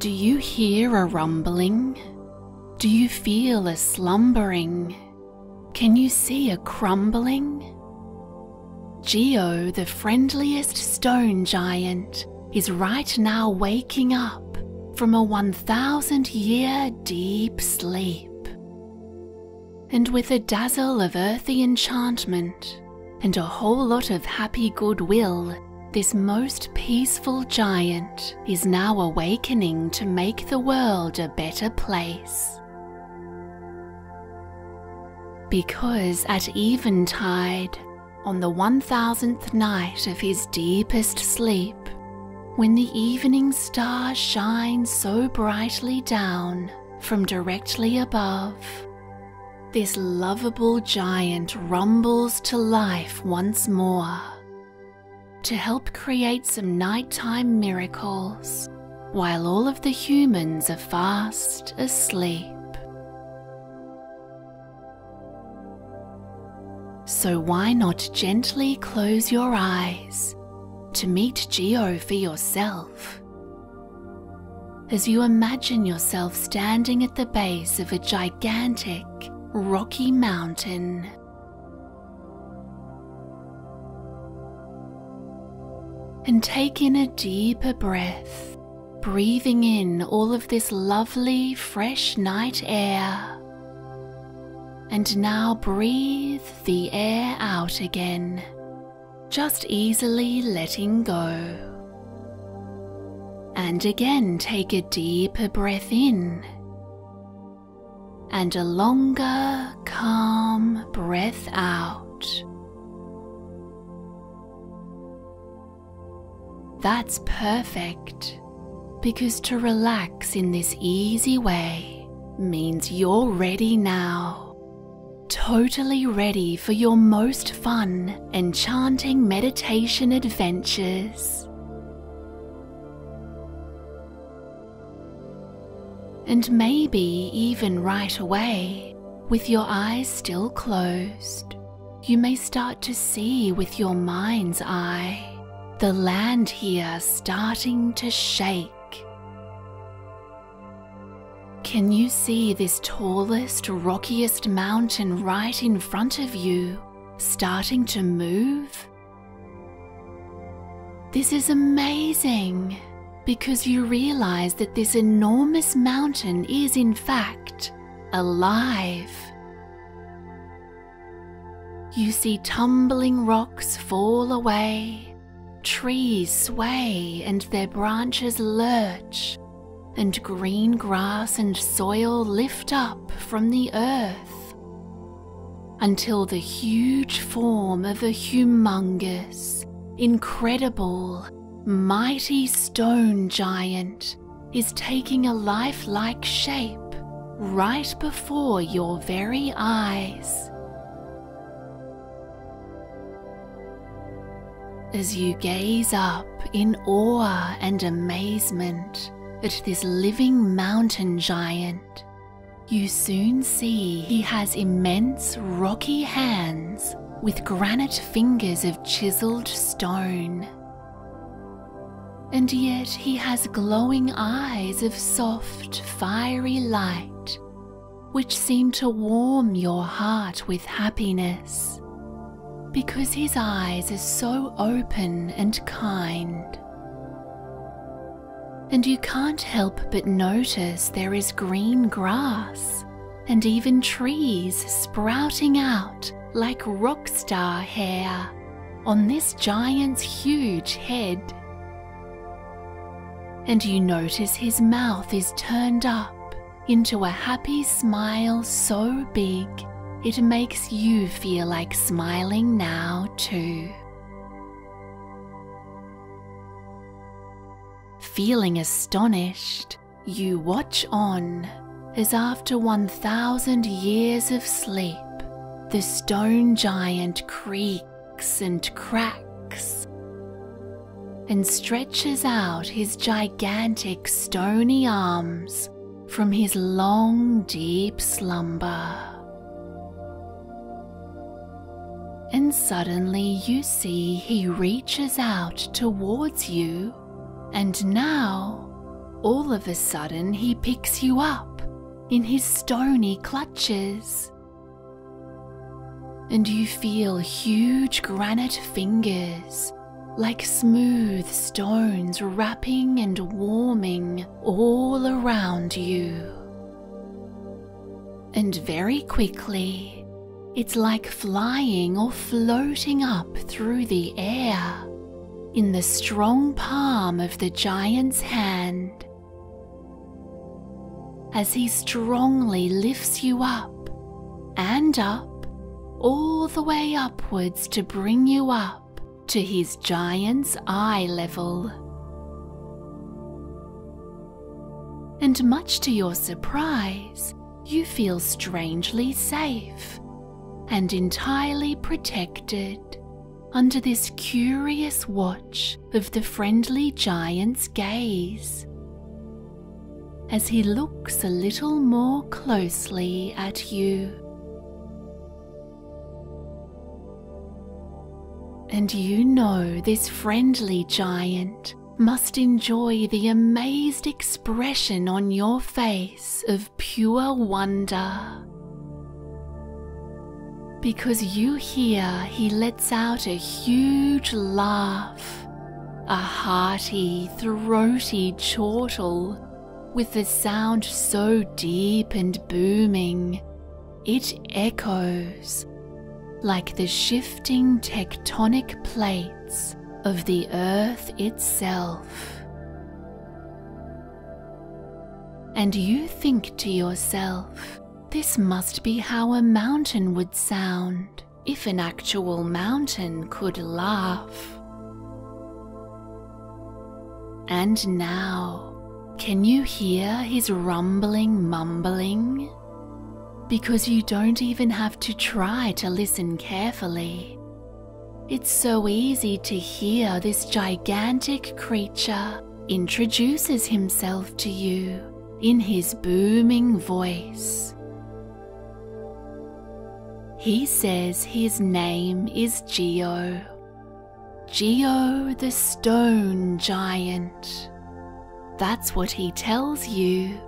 Do you hear a rumbling? Do you feel a slumbering? Can you see a crumbling? GEO, the friendliest stone giant, is right now waking up from a 1,000-year deep sleep. And with a dazzle of earthy enchantment and a whole lot of happy goodwill, this most peaceful giant is now awakening to make the world a better place. Because at eventide, on the 1000th night of his deepest sleep, when the evening star shines so brightly down from directly above, this lovable giant rumbles to life once more to help create some nighttime miracles while all of the humans are fast asleep. So why not gently close your eyes to meet GEO for yourself, as you imagine yourself standing at the base of a gigantic rocky mountain. And take in a deeper breath, breathing in all of this lovely fresh night air. And now breathe the air out again, just easily letting go. And again take a deeper breath in, and a longer, calm breath out. That's perfect, because to relax in this easy way means you're ready now. Totally ready for your most fun, enchanting meditation adventures. And maybe even right away, with your eyes still closed, you may start to see with your mind's eye the land here starting to shake. Can you see this tallest, rockiest mountain right in front of you starting to move? This is amazing, because you realize that this enormous mountain is in fact alive. You see tumbling rocks fall away, trees sway and their branches lurch, and green grass and soil lift up from the earth, until the huge form of a humongous, incredible, mighty stone giant is taking a lifelike shape right before your very eyes. As you gaze up in awe and amazement at this living mountain giant, you soon see he has immense rocky hands with granite fingers of chiseled stone. And yet he has glowing eyes of soft, fiery light, which seem to warm your heart with happiness, because his eyes are so open and kind. And you can't help but notice there is green grass and even trees sprouting out like rock star hair on this giant's huge head. And you notice his mouth is turned up into a happy smile so big it makes you feel like smiling now too. Feeling astonished, you watch on as after 1,000 years of sleep, the stone giant creaks and cracks and stretches out his gigantic stony arms from his long, deep slumber. And suddenly you see he reaches out towards you, and now all of a sudden he picks you up in his stony clutches. And you feel huge granite fingers, like smooth stones, wrapping and warming all around you. And very quickly, it's like flying or floating up through the air in the strong palm of the giant's hand, as he strongly lifts you up and up, all the way upwards to bring you up to his giant's eye level. And much to your surprise, you feel strangely safe and entirely protected under this curious watch of the friendly giant's gaze, as he looks a little more closely at you. And you know this friendly giant must enjoy the amazed expression on your face of pure wonder, because you hear he lets out a huge laugh, a hearty, throaty chortle with a sound so deep and booming it echoes like the shifting tectonic plates of the earth itself. And you think to yourself, this must be how a mountain would sound if an actual mountain could laugh. And now, can you hear his rumbling, mumbling? Because you don't even have to try to listen carefully. It's so easy to hear this gigantic creature introduces himself to you in his booming voice. He says his name is GEO. GEO the Stone Giant. That's what he tells you.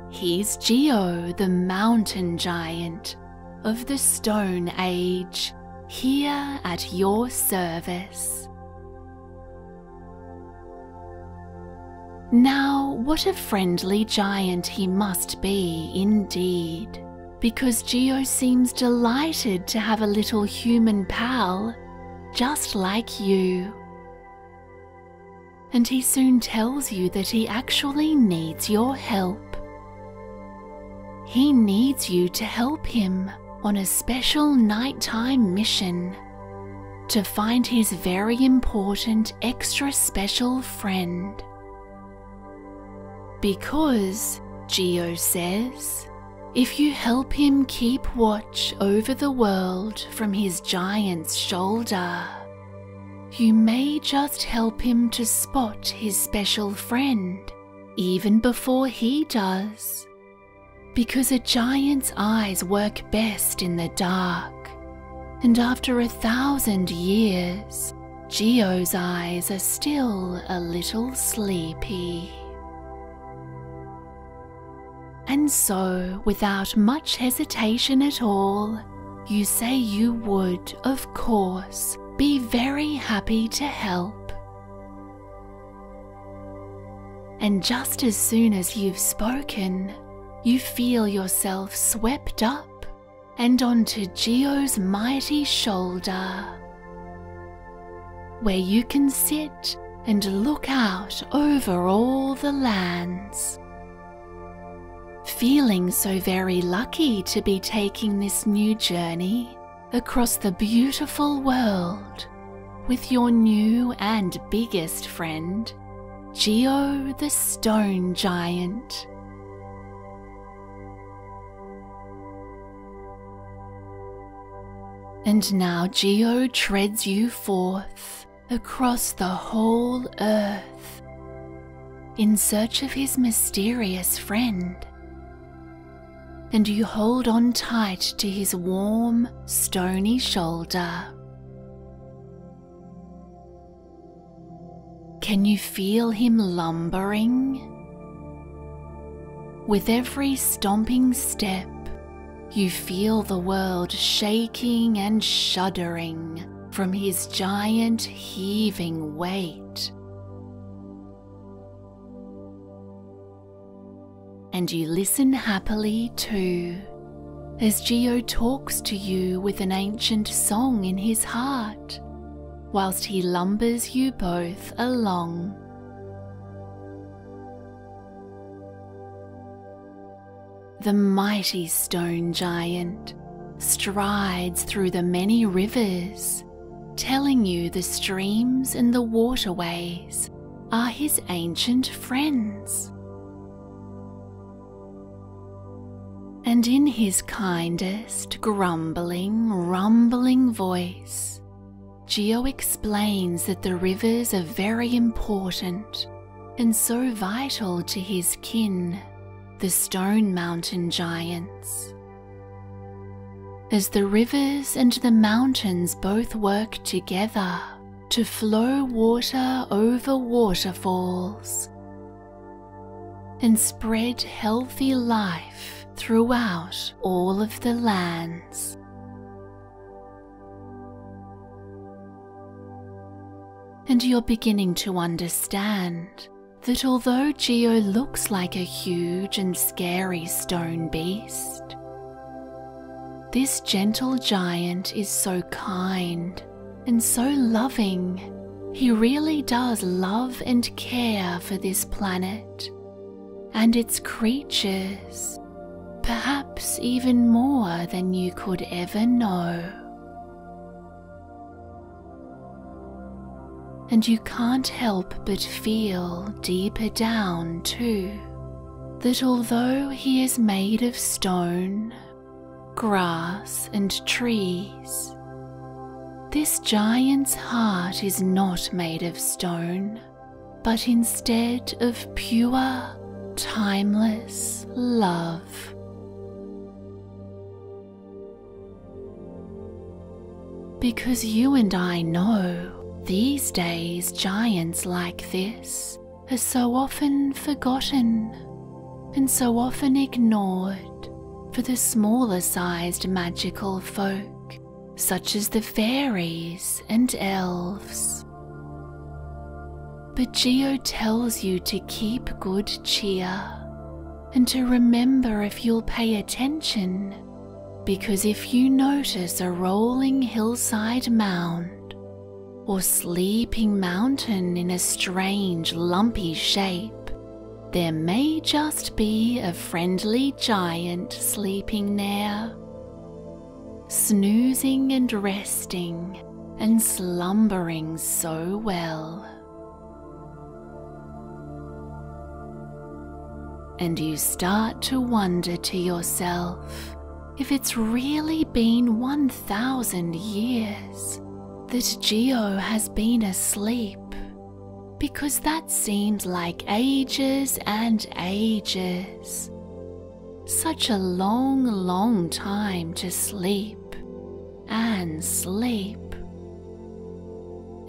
He's GEO the Mountain Giant of the Stone Age, here at your service. Now, what a friendly giant he must be indeed, because GEO seems delighted to have a little human pal just like you. And he soon tells you that he actually needs your help. He needs you to help him on a special nighttime mission to find his very important extra special friend. Because, GEO says, if you help him keep watch over the world from his giant's shoulder, you may just help him to spot his special friend even before he does. Because a giant's eyes work best in the dark, and after 1,000 years, GEO's eyes are still a little sleepy. And so, without much hesitation at all, you say you would, of course, be very happy to help. And just as soon as you've spoken, you feel yourself swept up and onto GEO's mighty shoulder, where you can sit and look out over all the lands, feeling so very lucky to be taking this new journey across the beautiful world with your new and biggest friend, GEO the Stone Giant. And now GEO treads you forth across the whole earth in search of his mysterious friend. And you hold on tight to his warm, stony shoulder. Can you feel him lumbering, With every stomping step, you feel the world shaking and shuddering from his giant heaving weight. And you listen happily too, as GEO talks to you with an ancient song in his heart, whilst he lumbers you both along. The mighty stone giant strides through the many rivers, telling you the streams and the waterways are his ancient friends. And in his kindest, grumbling, rumbling voice, GEO explains that the rivers are very important and so vital to his kin, the Stone Mountain Giants. As the rivers and the mountains both work together to flow water over waterfalls and spread healthy life throughout all of the lands. And you're beginning to understand that although GEO looks like a huge and scary stone beast, this gentle giant is so kind and so loving. He really does love and care for this planet and its creatures, perhaps even more than you could ever know. And you can't help but feel deeper down too, that although he is made of stone, grass and trees, this giant's heart is not made of stone, but instead of pure, timeless love. Because you and I know these days giants like this are so often forgotten and so often ignored for the smaller sized magical folk, such as the fairies and elves. But GEO tells you to keep good cheer and to remember if you'll pay attention, because if you notice a rolling hillside mound or sleeping mountain in a strange lumpy shape, there may just be a friendly giant sleeping there, snoozing and resting and slumbering so well. And you start to wonder to yourself if it's really been 1,000 years that GEO has been asleep, because that seems like ages and ages. Such a long, long time to sleep and sleep.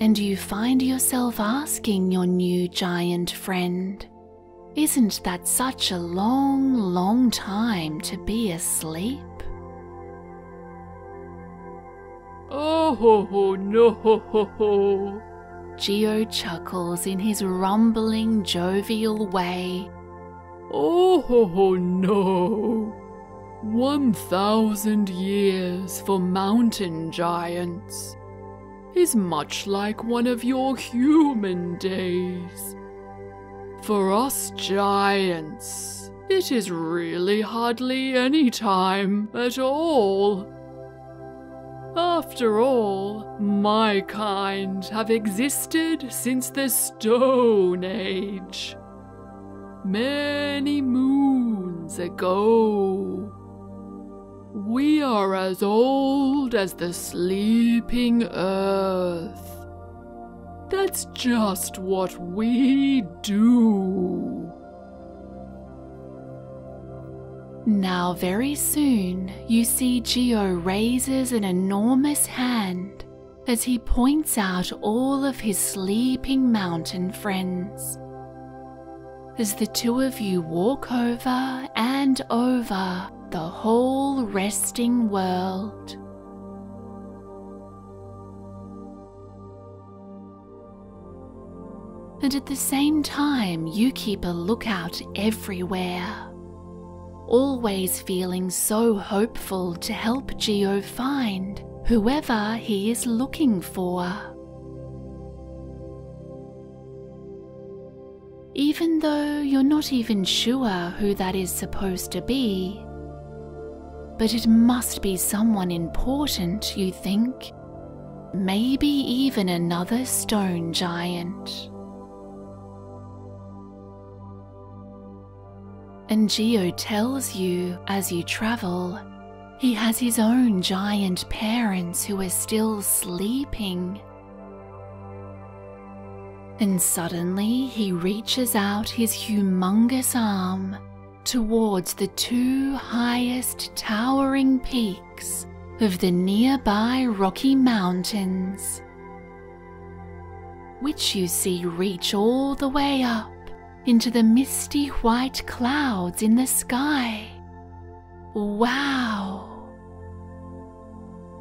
And you find yourself asking your new giant friend, isn't that such a long, long time to be asleep? Oh no! GEO chuckles in his rumbling, jovial way. Oh no! 1,000 years for mountain giants is much like one of your human days. For us giants, it is really hardly any time at all. After all, my kind have existed since the Stone Age, many moons ago. We are as old as the sleeping earth. That's just what we do. Now very soon you see GEO raises an enormous hand as he points out all of his sleeping mountain friends. as the two of you walk over and over the whole resting world. And at the same time, you keep a lookout everywhere, always feeling so hopeful to help GEO find whoever he is looking for. Even though you're not even sure who that is supposed to be, but it must be someone important, you think. Maybe even another stone giant. And GEO tells you as you travel, he has his own giant parents who are still sleeping. And suddenly he reaches out his humongous arm towards the two highest towering peaks of the nearby Rocky Mountains, which you see reach all the way up into the misty white clouds in the sky. Wow!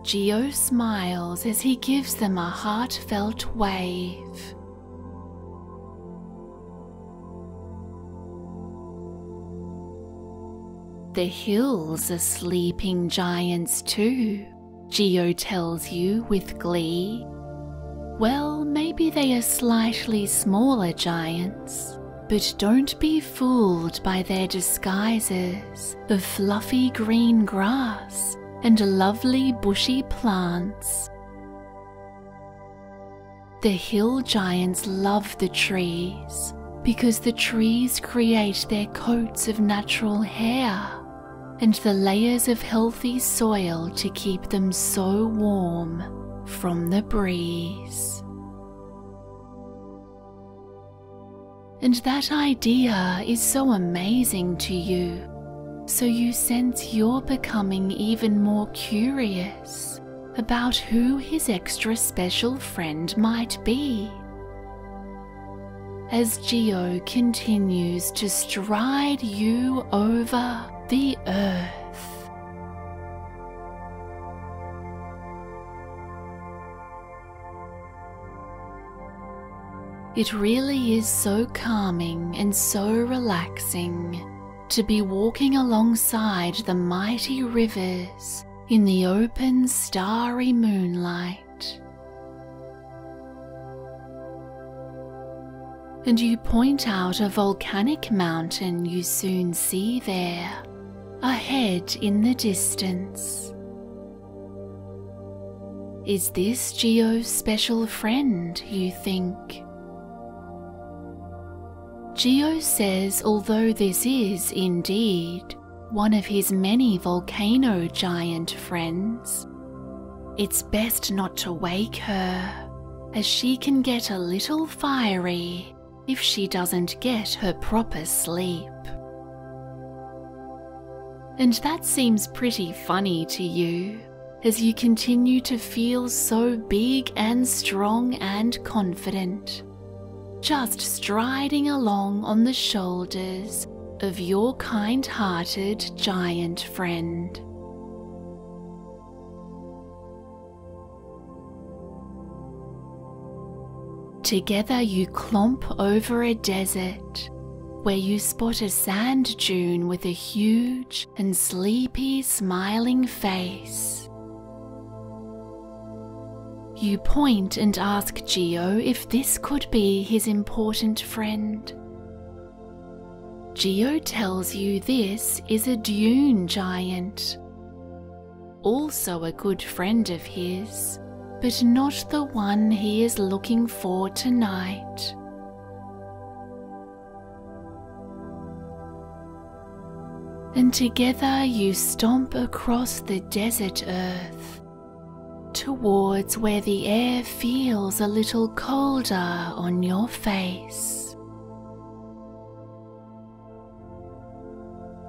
GEO smiles as he gives them a heartfelt wave. The hills are sleeping giants too, GEO tells you with glee. Well, maybe they are slightly smaller giants, but don't be fooled by their disguises of fluffy green grass and lovely bushy plants. The hill giants love the trees because the trees create their coats of natural hair and the layers of healthy soil to keep them so warm from the breeze. And that idea is so amazing to you, so you sense you're becoming even more curious about who his extra special friend might be. As GEO continues to stride you over the earth. It really is so calming and so relaxing to be walking alongside the mighty rivers in the open starry moonlight. And you point out a volcanic mountain you soon see there, ahead in the distance. Is this GEO's special friend, you think? GEO says although this is indeed one of his many volcano giant friends, it's best not to wake her, as she can get a little fiery if she doesn't get her proper sleep. And that seems pretty funny to you, as you continue to feel so big and strong and confident, just striding along on the shoulders of your kind-hearted giant friend. Together you clomp over a desert, where you spot a sand dune with a huge and sleepy smiling face. You point and ask GEO if this could be his important friend. GEO tells you this is a dune giant, also a good friend of his, but not the one he is looking for tonight. And together you stomp across the desert earth, towards where the air feels a little colder on your face.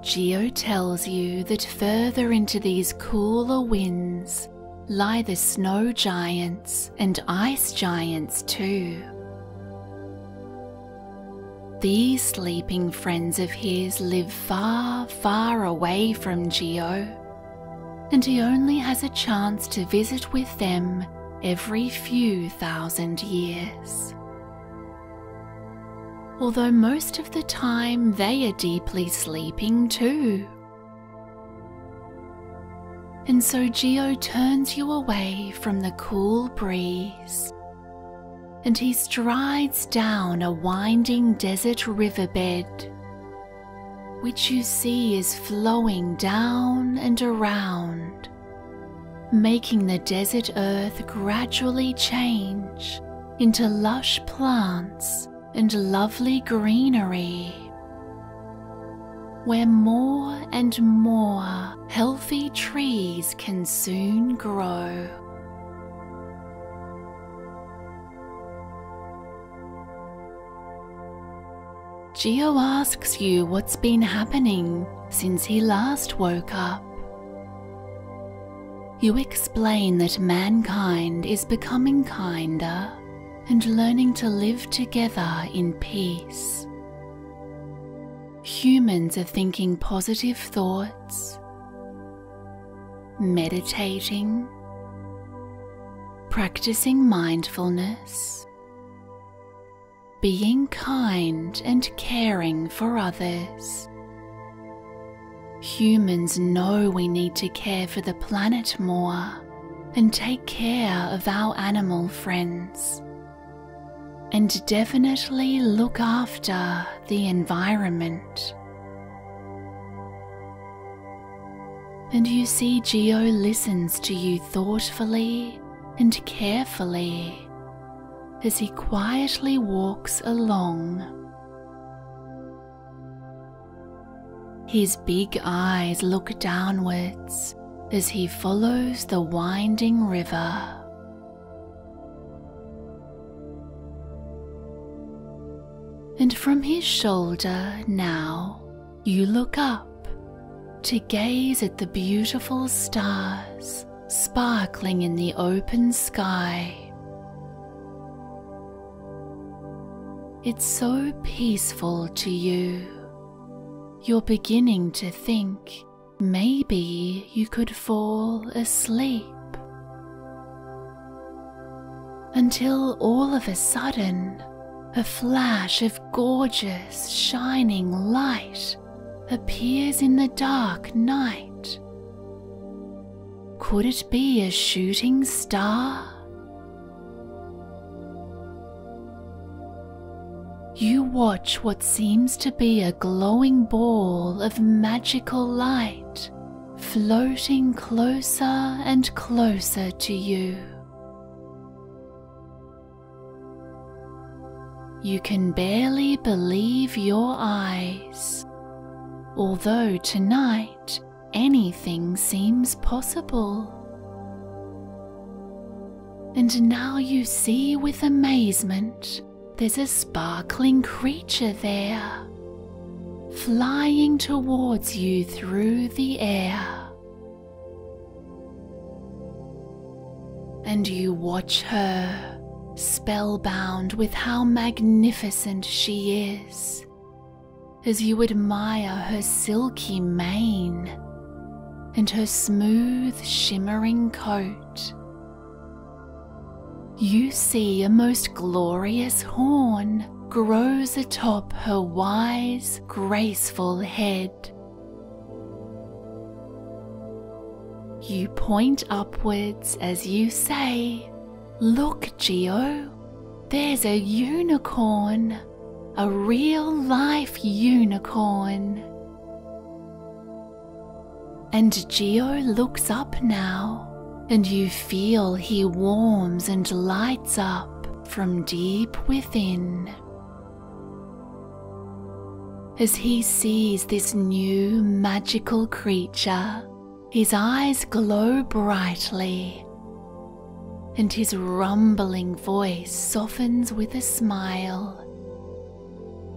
GEO tells you that further into these cooler winds lie the snow giants and ice giants too. These sleeping friends of his live far, far away from GEO, and he only has a chance to visit with them every few thousand years. Although most of the time they are deeply sleeping too. And so GEO turns you away from the cool breeze, and he strides down a winding desert riverbed, which you see is flowing down and around, making the desert earth gradually change into lush plants and lovely greenery, where more and more healthy trees can soon grow. GEO asks you what's been happening since he last woke up. You explain that mankind is becoming kinder and learning to live together in peace. Humans are thinking positive thoughts, meditating, practicing mindfulness, being kind and caring for others. Humans know we need to care for the planet more and take care of our animal friends, and definitely look after the environment. And you see GEO listens to you thoughtfully and carefully as he quietly walks along. His big eyes look downwards as he follows the winding river. And from his shoulder now you look up to gaze at the beautiful stars sparkling in the open sky. It's so peaceful to you. You're beginning to think maybe you could fall asleep. Until all of a sudden, a flash of gorgeous, shining light appears in the dark night. Could it be a shooting star? You watch what seems to be a glowing ball of magical light floating closer and closer to you. You can barely believe your eyes, although tonight anything seems possible. And now you see with amazement there's a sparkling creature there, flying towards you through the air. And you watch her, spellbound with how magnificent she is, as you admire her silky mane and her smooth, shimmering coat. You see a most glorious horn grows atop her wise, graceful head. You point upwards as you say, "Look, GEO, there's a unicorn, a real-life unicorn." And GEO looks up now, and you feel he warms and lights up from deep within. As he sees this new magical creature, his eyes glow brightly, and his rumbling voice softens with a smile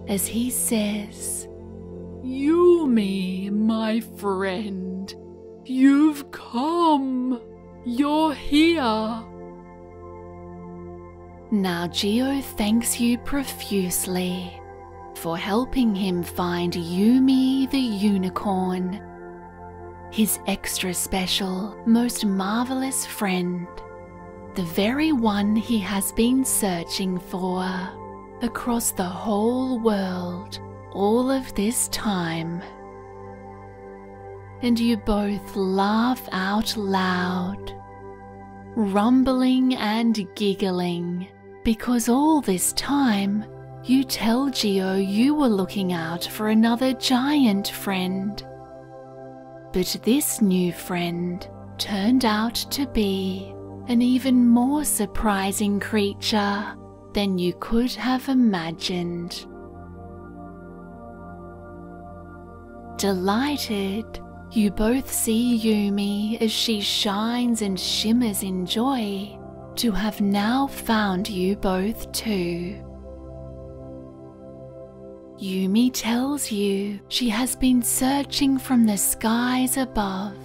as he says, "Yumi, my friend, you've come. You're here." Now GEO thanks you profusely for helping him find Yumi the unicorn, his extra special, most marvelous friend, the very one he has been searching for across the whole world all of this time. And you both laugh out loud, rumbling and giggling, because all this time you tell GEO you were looking out for another giant friend. But this new friend turned out to be an even more surprising creature than you could have imagined. Delighted, you both see Yumi as she shines and shimmers in joy to have now found you both too. Yumi tells you she has been searching from the skies above,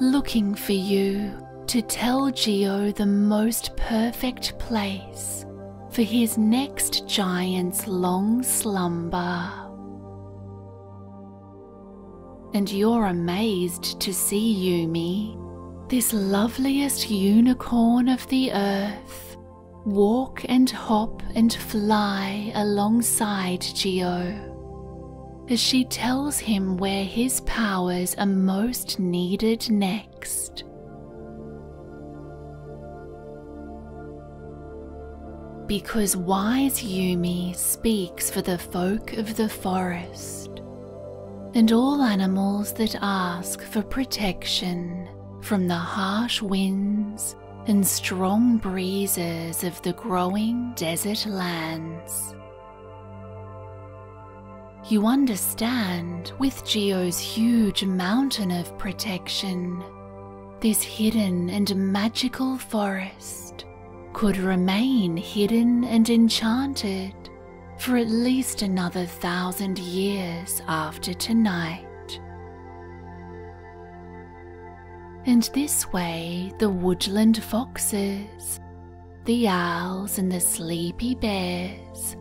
looking for you to tell GEO the most perfect place for his next giant's long slumber. And you're amazed to see Yumi, this loveliest unicorn of the earth, walk and hop and fly alongside GEO, as she tells him where his powers are most needed next. Because wise Yumi speaks for the folk of the forest, and all animals that ask for protection from the harsh winds and strong breezes of the growing desert lands. You understand, with GEO's huge mountain of protection, this hidden and magical forest could remain hidden and enchanted for at least another 1,000 years after tonight. And this way the woodland foxes, the owls and the sleepy bears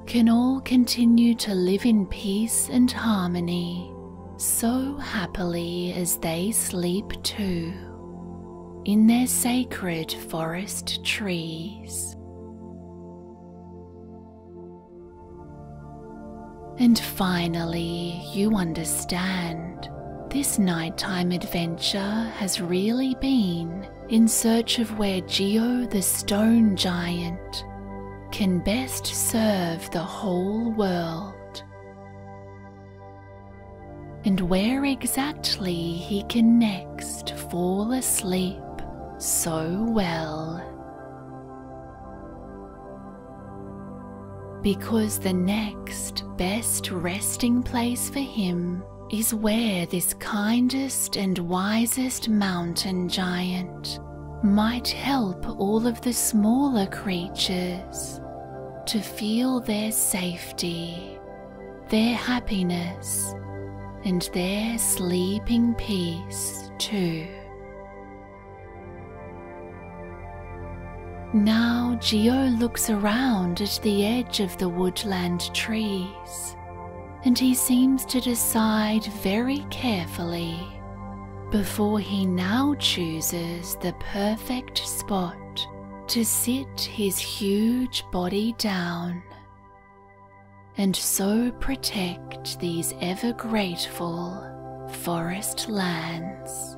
can all continue to live in peace and harmony so happily as they sleep too, in their sacred forest trees. And finally, you understand this nighttime adventure has really been in search of where GEO the stone giant can best serve the whole world, and where exactly he can next fall asleep so well. Because the next best resting place for him is where this kindest and wisest mountain giant might help all of the smaller creatures to feel their safety, their happiness, and their sleeping peace too. Now GEO looks around at the edge of the woodland trees, and he seems to decide very carefully before he now chooses the perfect spot to sit his huge body down, and so protect these ever grateful forest lands.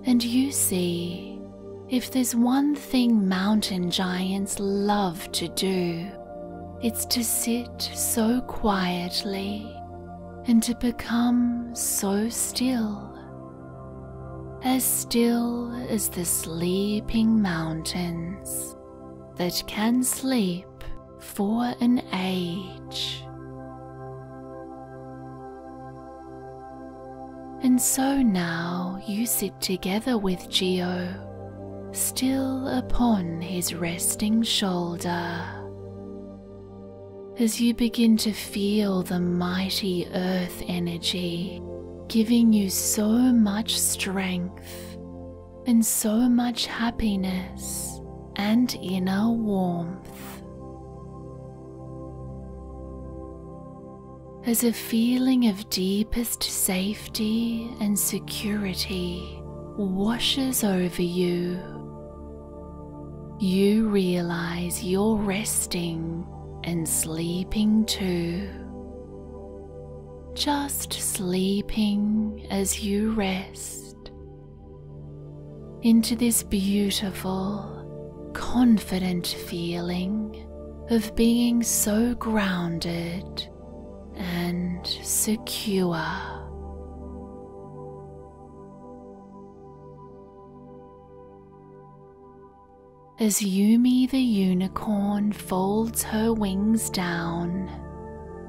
And you see, if there's one thing mountain giants love to do, it's to sit so quietly and to become so still as the sleeping mountains that can sleep for an age. And so now you sit together with GEO, still upon his resting shoulder, as you begin to feel the mighty earth energy giving you so much strength and so much happiness and inner warmth. As a feeling of deepest safety and security washes over you, you realize you're resting and sleeping too. Just sleeping as you rest into this beautiful, confident feeling of being so grounded and secure. As Yumi the unicorn folds her wings down,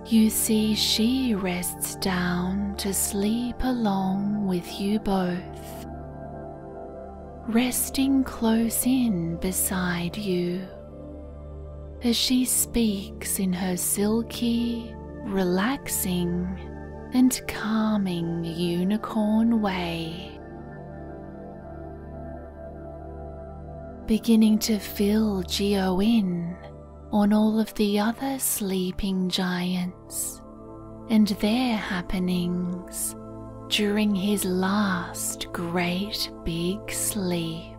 you see she rests down to sleep along with you both, resting close in beside you as she speaks in her silky, relaxing and calming unicorn way, beginning to fill GEO in on all of the other sleeping giants and their happenings during his last great big sleep.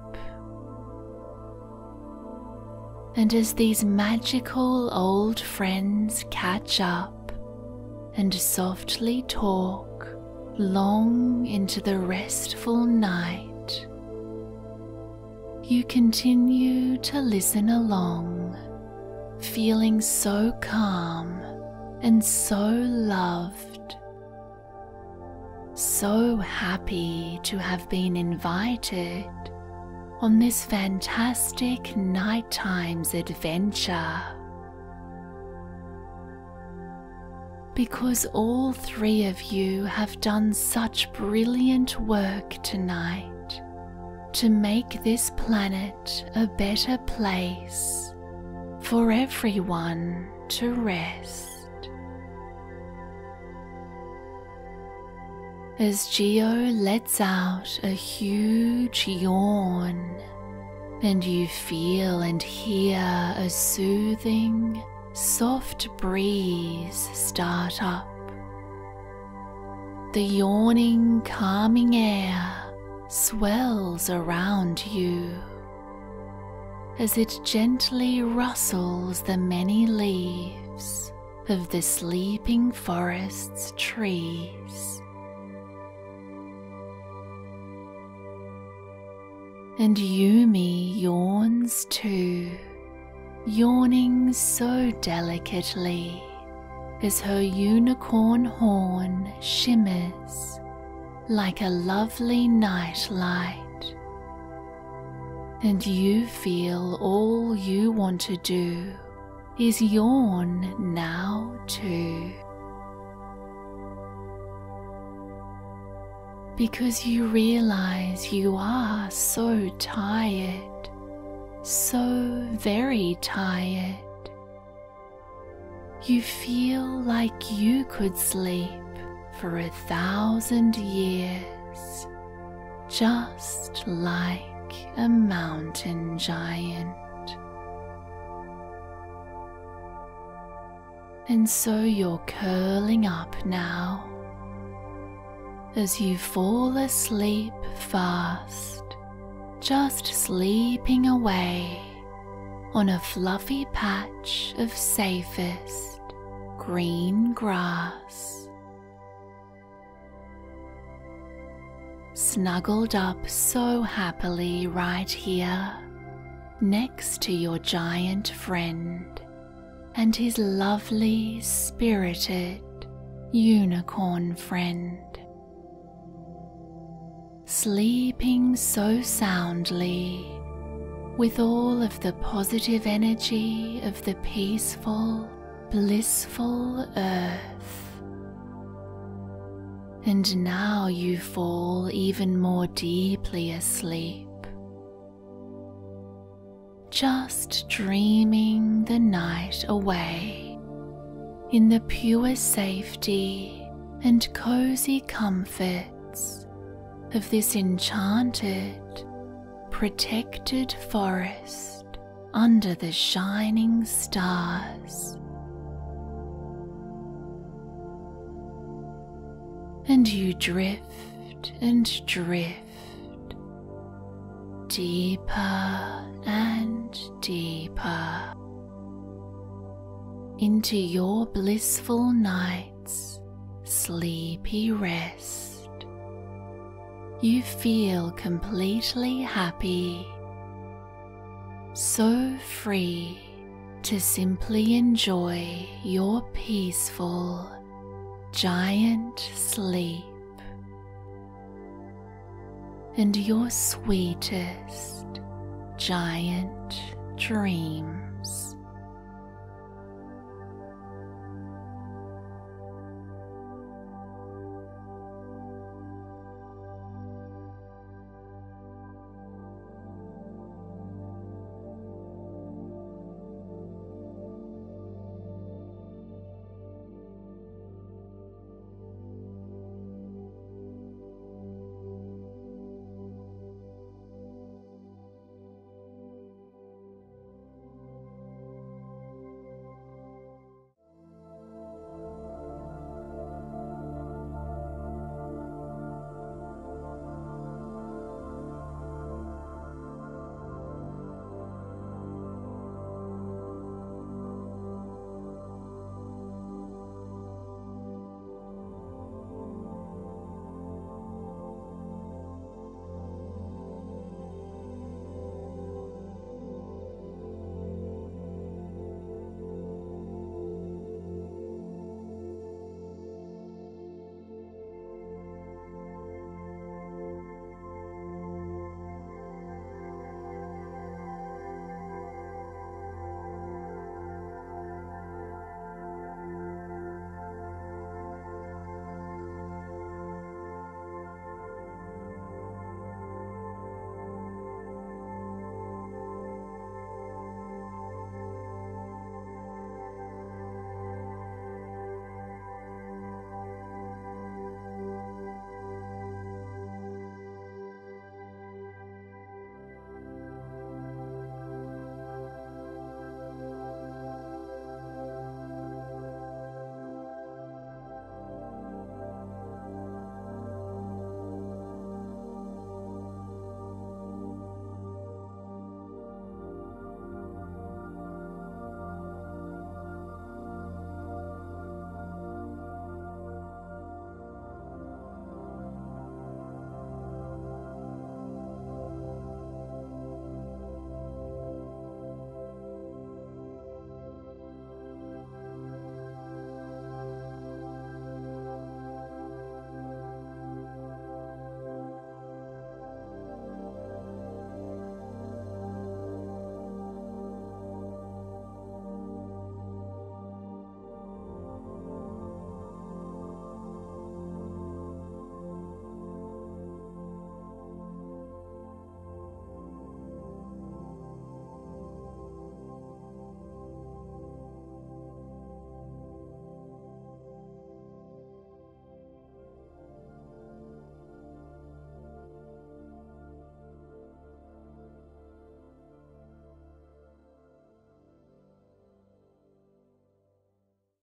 And as these magical old friends catch up and softly talk long into the restful night, you continue to listen along, feeling so calm and so loved, so happy to have been invited on this fantastic nighttime's adventure. Because all three of you have done such brilliant work tonight to make this planet a better place for everyone to rest. As GEO lets out a huge yawn, and you feel and hear a soothing, soft breeze start up, the yawning, calming air swells around you as it gently rustles the many leaves of the sleeping forest's trees. And Yumi yawns too, yawning so delicately as her unicorn horn shimmers like a lovely night light. And you feel all you want to do is yawn now too. Because you realize you are so tired, so very tired. You feel like you could sleep for 1,000 years, just like a mountain giant. And so you're curling up now as you fall asleep fast, just sleeping away on a fluffy patch of safest green grass. Snuggled up so happily right here, next to your giant friend and his lovely, spirited unicorn friend. Sleeping so soundly, with all of the positive energy of the peaceful, blissful earth. And now you fall even more deeply asleep, just dreaming the night away in the pure safety and cozy comforts of this enchanted, protected forest under the shining stars. And you drift and drift deeper and deeper into your blissful night's sleepy rest. You feel completely happy, so free to simply enjoy your peaceful giant sleep and your sweetest giant dreams.